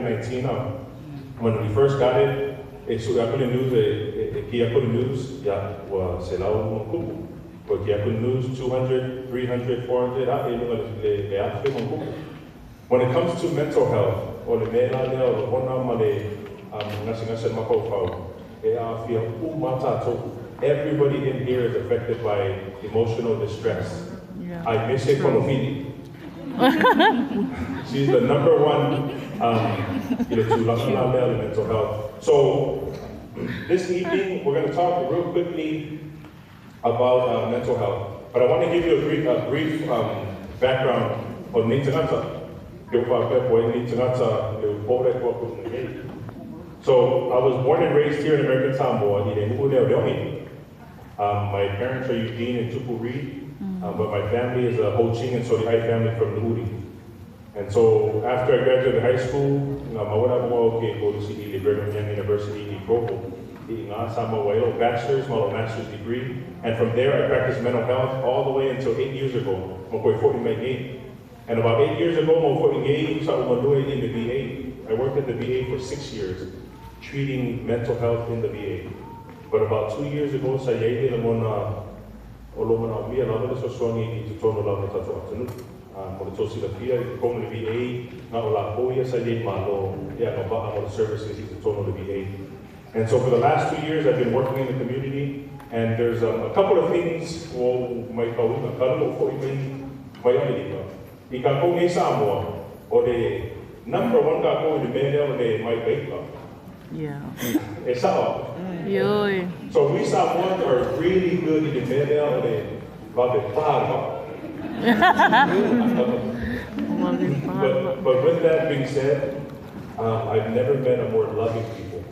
COVID-19, when we first got it, so I put the news, se la un cubo. Porque I put news 200, 300, 400, when it comes to mental health, or the everybody in here is affected by emotional distress. Yeah. I miss it from Ophelia. She's the number one mental health. So this evening, we're going to talk real quickly about mental health. But I want to give you a brief background on Nitanata. So I was born and raised here in American Samoa. My parents are Eugene and Tupu Reid, but my family is a Ho Ching and Sodiai family from Nuri. And so after I graduated high school, go to the Brigham Young University in Provo. Master's degree. And from there, I practiced mental health all the way until 8 years ago. And about 8 years ago, I worked in the VA. I worked at the VA for 6 years, treating mental health in the VA. But about 2 years ago, I and so for the last 2 years, I've been working in the community, and there's a couple of things. Number one, Yeah. so we Samoans are really good in the middle but with that being said, I've never met a more loving people.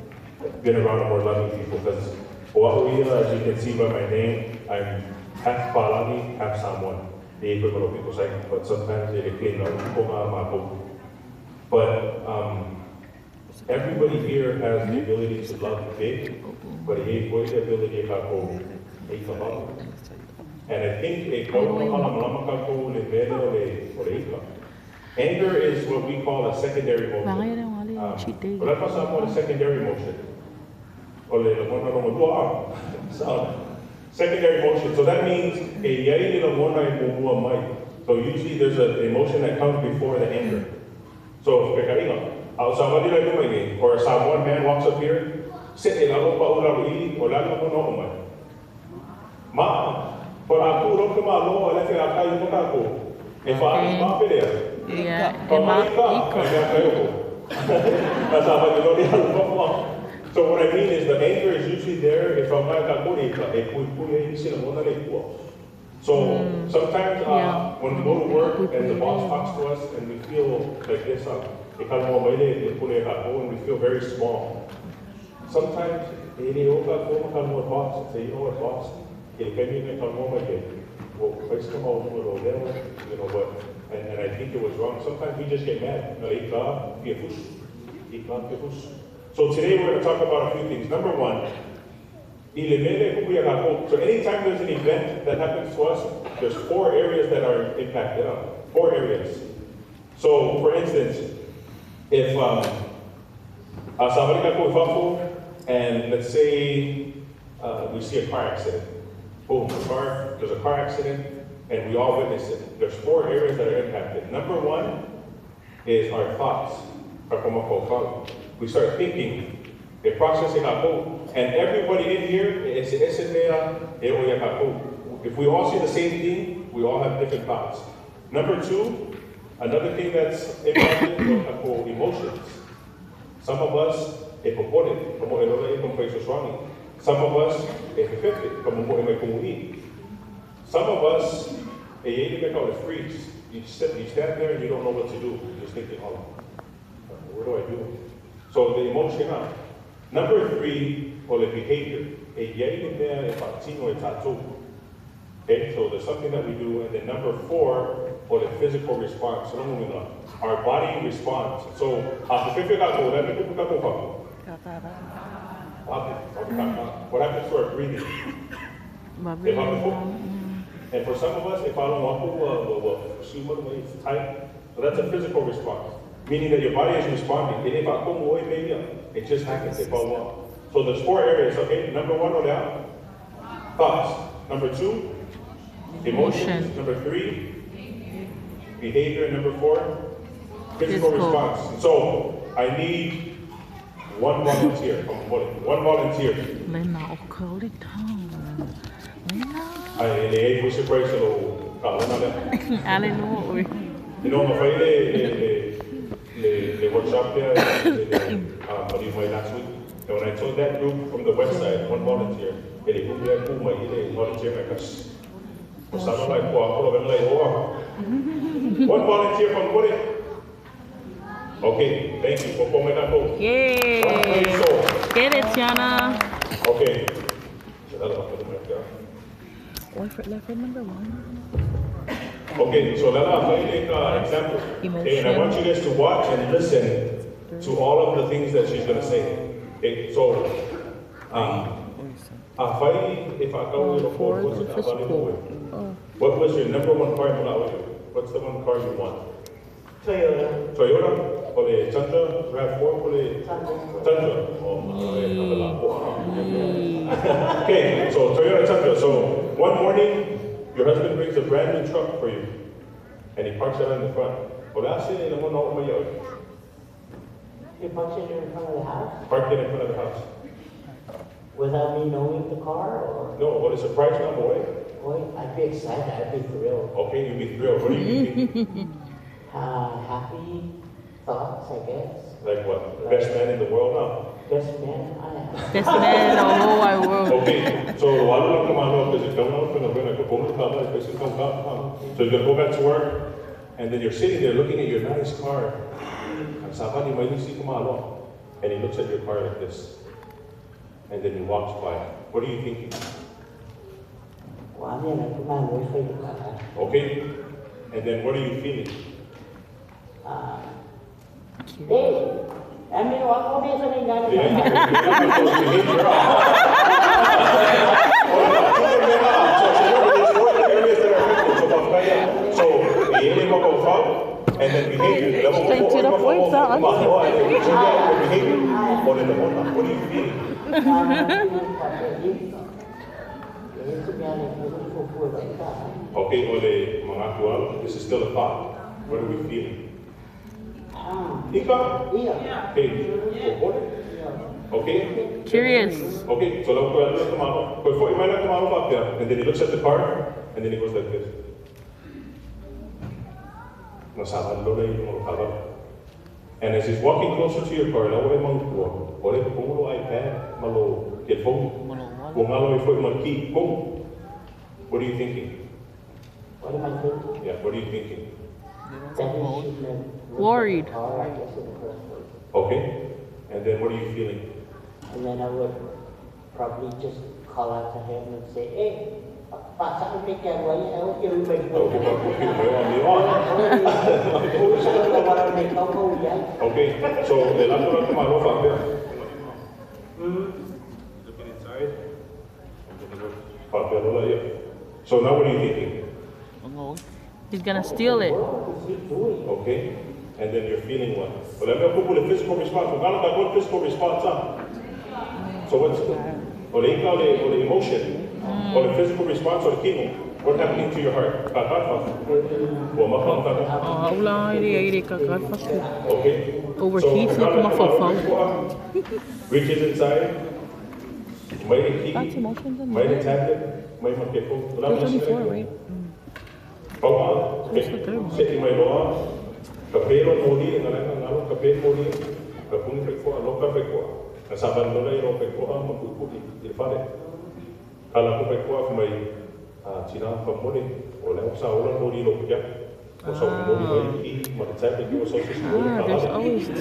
I've been around a more loving people because, as you can see by my name, I'm half Palani, half Samoan. But sometimes they claim but everybody here has the ability to love big, but the ability to love. And I think anger is what we call a secondary emotion. But that's what a secondary emotion. Secondary emotion. So that means so usually there's an emotion that comes before the anger. So or someone man walks up here, sit in if I'm not there, so what I mean is the anger is usually there if I'm not. So sometimes when we go to work and the boss talks to us and we feel like this, and we feel very small. Sometimes boss and say, you know what, boss, but and I think it was wrong. Sometimes we just get mad. So today we're going to talk about a few things. Number one, so anytime there's an event that happens to us, there's 4 areas that are impacted. 4 areas. So for instance, if somebody got and let's say we see a car accident. Boom, there's a car accident, and we all witness it. There's 4 areas that are impacted. Number one is our thoughts. We start thinking, processing our code, and everybody in here, if we all see the same thing, we all have different thoughts. Number 2, another thing that's impacted is emotions. Some of us, some of us, some of us, freeze. You stand there and you don't know what to do. You're just thinking, oh, what do I do? So the emotion. Number 3, the behavior. Okay, so there's something that we do. And then number 4, the physical response. Our body responds. So, what happens to our breathing? And for some of us, if I don't want to, it's tight. So that's a physical response. meaning that your body is responding. It just happens, they fall off. So there's 4 areas, okay? Number 1, or down. Thoughts. Number 2, emotions. Number 3, behavior. And number 4, physical response. And so I need 1 volunteer. One volunteer. You know, the workshop there, last week, and when I told that group from the west side, 1 volunteer, and they put that group, volunteer, because like, 1 volunteer from Woody. Okay, thank you for coming up. Yay! Get it, Tiana. Okay. Boyfriend number 1. Okay, so let us take an example. Okay, and I want you guys to watch and listen to all of the things that she's going to say. Okay, so, what was your number 1 car? What's the 1 car you want? Toyota? Or the Tundra? RAV4? Or the Tundra? Okay, so Toyota Tundra. So, one morning, your husband brings a brand new truck for you, and he parks it in the front. Well, that's it. He parks it in front of the house? Parked it in front of the house. Without me knowing the car, or? No, what is the price now, boy? Boy, I'd be excited. I'd be thrilled. Okay, you'd be thrilled. What do you think? Happy thoughts, I guess. Like what? The best man in the world now? Best man I am. Best man in the whole wide world. Okay, so so you're gonna go back to work, and then you're sitting there looking at your nice car. And he looks at your car like this. And then he walks by. What are you thinking? Okay, and then what are you feeling? Hey, I mean, what is something that So, and then behavior. Straight to the point, What are you feeling? Okay, this is still a thought. What are we feeling? Okay. Curious. Okay, so before he might not come out up there, and then he looks at the car, and then he goes like this. And as he's walking closer to your car, what are you thinking? What am I thinking? Yeah, what are you thinking? Worried. Okay, and then what are you feeling? And then I would probably just call out to him and say, hey, okay, so looking inside. So now what are you thinking? He's gonna steal it. Okay, and then you're feeling what? Well, let me put a physical response. We're not going physical response. So what's or the emotion, or the physical response, or the chemo? What's happening to your heart? Okay. Overheats, look at my phone. Reaches inside. That's emotions in Might there. attack it. Might not get full. There's only 4, right? Sitting my law. Kapero modi, kapero modi. Kapuni fekwa, loka fekwa. Nasaban dola iro fekwa, makukuti. Ilfale. Kala ko fekwa kumay China pamodi. Wala ko sa ulan modi lo kya. There's always 2.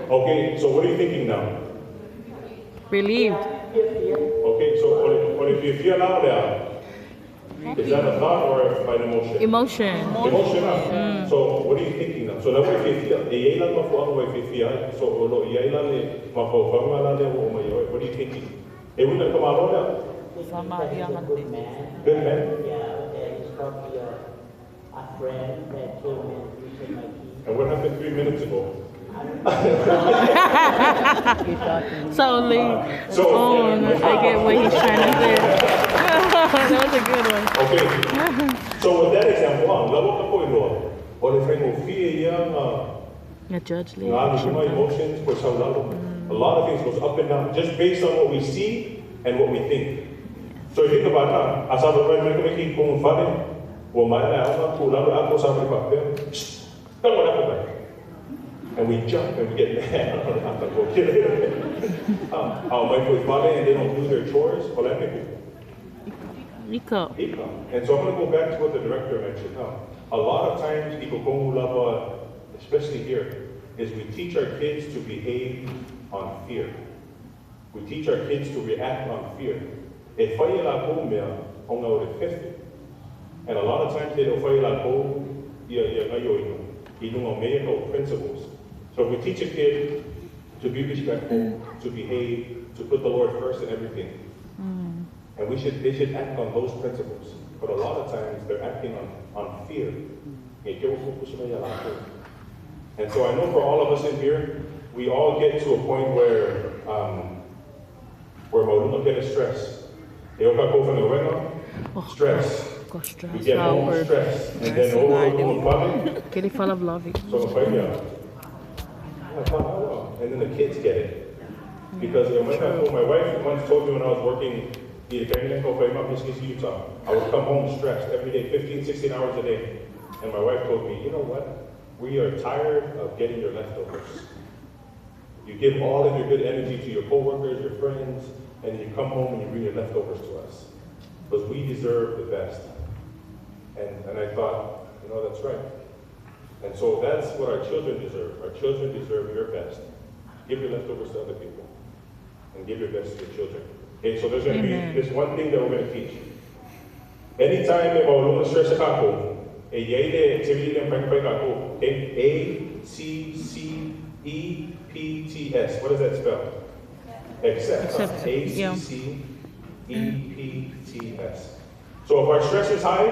Okay, so what are you thinking now? Relieved. Okay, so what if you feel now there? Is that a thought or an emotion? Emotion. Emotion. So what are you thinking now? So now if you feel, what are you thinking? It wouldn't come out of that. Good man. Good man? Yeah, and he's probably a friend that came in using my key. And what happened 3 minutes ago? So Lee, So, I get what he's trying to say. That was a good one. okay. So with that example, labo ka po ilo. O le fai mo fie yang Yeah, Judge Lee. emotions for so lalo. A lot of things goes up and down just based on what we see and what we think. So you think about that. Asa ba ba may kumiki kung fare. Wa mai na ako lalo ako sa mga papel. Come on up back. And we jump and we get mad. Our wife was father and they don't do their chores. Well, that people. Nico. And so I'm going to go back to what the director mentioned. A lot of times, people especially here, is we teach our kids to behave on fear. We teach our kids to react on fear. And a lot of times they don't principles. So if we teach a kid to be respectful, to behave, to put the Lord first in everything, and they should act on those principles. But a lot of times they're acting on fear. And so I know for all of us in here, we all get to a point where we get stress. Stress. We get home stress. And then Kitty full of loving. And then the kids get it. Because my wife once told me when I was working, I would come home stressed every day, 15, 16 hours a day. And my wife told me, you know what? We are tired of getting your leftovers. You give all of your good energy to your coworkers, your friends, and you come home and you bring your leftovers to us. Because we deserve the best. And I thought, that's right. And so that's what our children deserve. Our children deserve your best. Give your leftovers to other people. And give your best to your children. Okay, so there's going to be this one thing that we're going to teach. Anytime they will stress a couple, a activity ACCEPTS. What does that spell? Accept. ACCEPTS. So if our stress is high,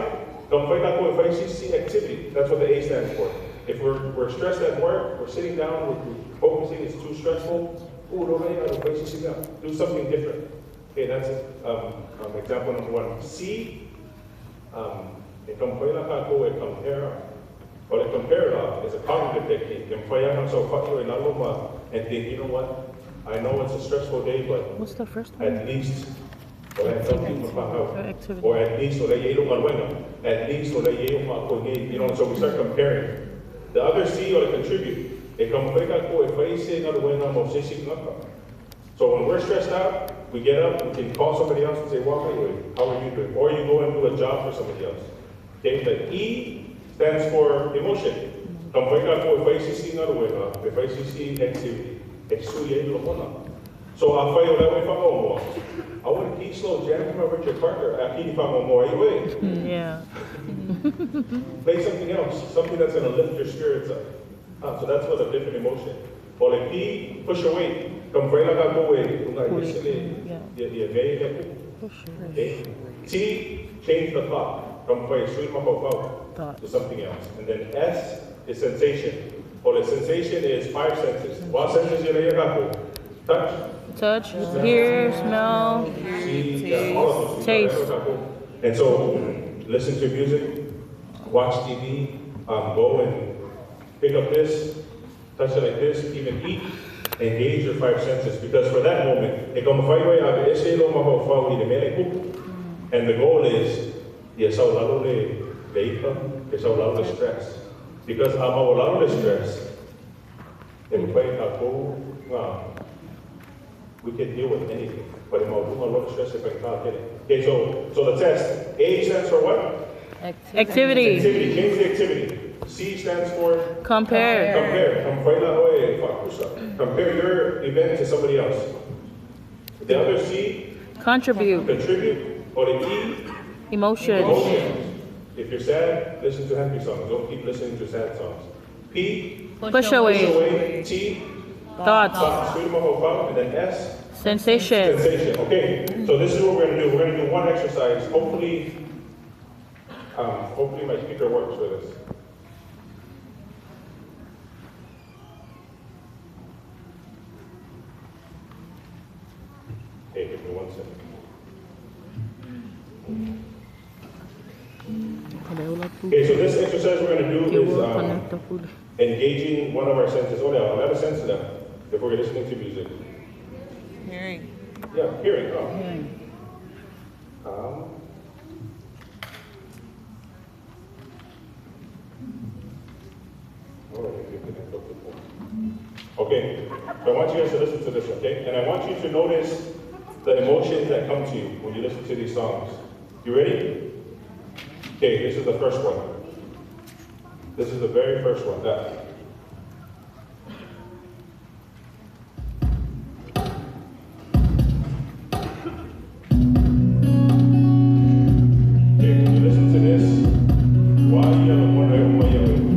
activity. That's what the A stands for. If we're stressed at work, we're sitting down, we're focusing, it's too stressful. Do something different. Okay, that's example number one. C, compare is a cognitive technique. And think, you know what? I know it's a stressful day, but What's the first one? at least, or at least, so we start comparing. The other C, or contribute. So when we're stressed out, we get up, we can call somebody else and say, how are you doing? Or you go and do a job for somebody else. Okay, the E stands for emotion. Activity. So I want to keep slow jamming my Richard Parker. Yeah. Play something else, something that's going to lift your spirits up. So that's what a different emotion. Or like P, push away. Okay. T, change the thought. To something else. And then S is sensation. Or the sensation is 5 senses. What senses you touch? Touch, hear, smell, See, all of those. taste. And so, listen to music, watch TV, go and pick up this, touch it like this, even eat, engage your 5 senses. Because for that moment, and the goal is, stress. Because I'm a lot of stress, we can deal with anything. But I'm a lot of stress if I can't get it. Okay, so the test. A stands for what? Activity. Activity. Change the activity. C stands for Compare. Compare your event to somebody else. The other C, Contribute. contribute. Or the E, Emotions. emotions. If you're sad, listen to happy songs. Don't keep listening to sad songs. P, Push push away. away. T, Thoughts. and then S, Sensation. sensation. Okay, so this is what we're going to do. We're going to do one exercise. Hopefully my speaker works for this. 1 second. Okay, so this exercise we're going to do is engaging one of our senses. Oh, yeah, another sense of that if we're listening to music. Hearing. Yeah, hearing. Oh. Hearing. Okay, so I want you guys to listen to this, okay? And I want you to notice the emotions that come to you when you listen to these songs. You ready? Okay, this is the first one. This is the very first one. That. Okay, when you listen to this, why are you yelling? Why are you yelling?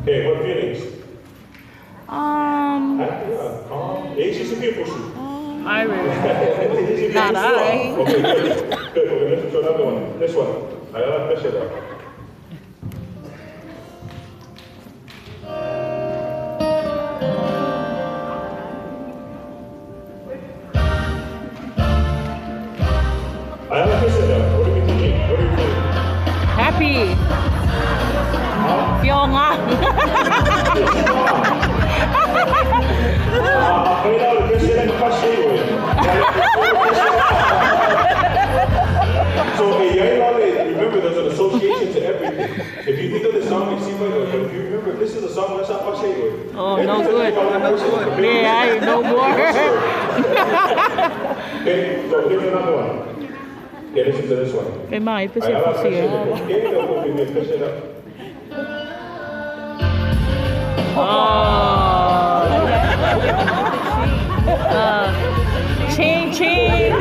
Okay, what feelings? ACE people shoot. I really. Not I. Okay, good. Good. We're going to listen to another one. This one. I like this shit up. I like this shit up. What are you thinking? What are you thinking? Happy. Feel nga. So, remember, there's an association to everything. If you think of the song, it seems like, if you remember, this is a song, let's not push it. Oh, no good. Yeah, I no more. Okay, so here's another one. Okay, listen to this one. Okay, ma, ito siya po siya. Ching, ching.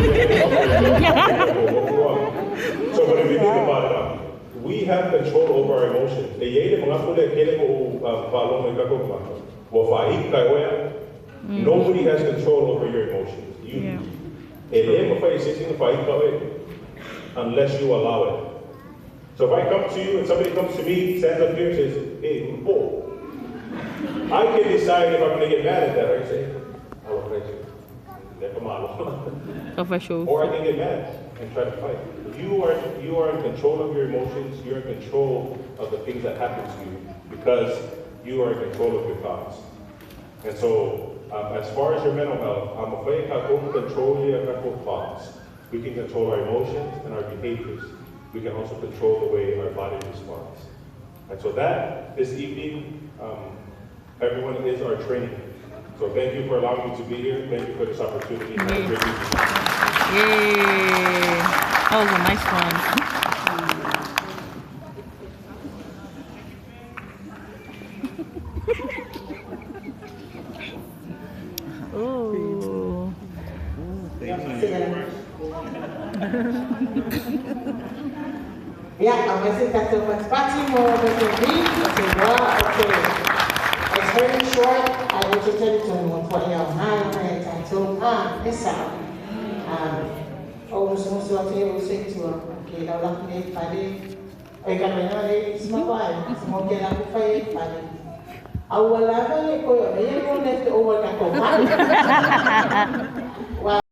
So when we think about it, we have control over our emotions. Nobody has control over your emotions. You do. Unless you allow it. So if I come to you and somebody comes to me, stands up here and says, hey, Paul, I can decide if I'm going to get mad at that. I say, I will fight you. Or I can get mad and try to fight. You are in control of your emotions. You're in control of the things that happen to you because you are in control of your thoughts. And so, as far as your mental health, I'm afraid I can control your thoughts. We can control our emotions and our behaviors. We can also control the way our body responds. And so that, this evening, everyone is our training. So thank you for allowing me to be here. Thank you for this opportunity. Have a great evening. Yay! That was a nice one. Oh. Yeah, I'm going to take the party more with the beat. Okay, well, okay. It's very short. I want to tell you to what you're high rate. I told this out. Oh, so what you will say to her. Okay, now let me find it. I can remember it's my wife. It's more than I can find it. I will have a little bit of a little left over.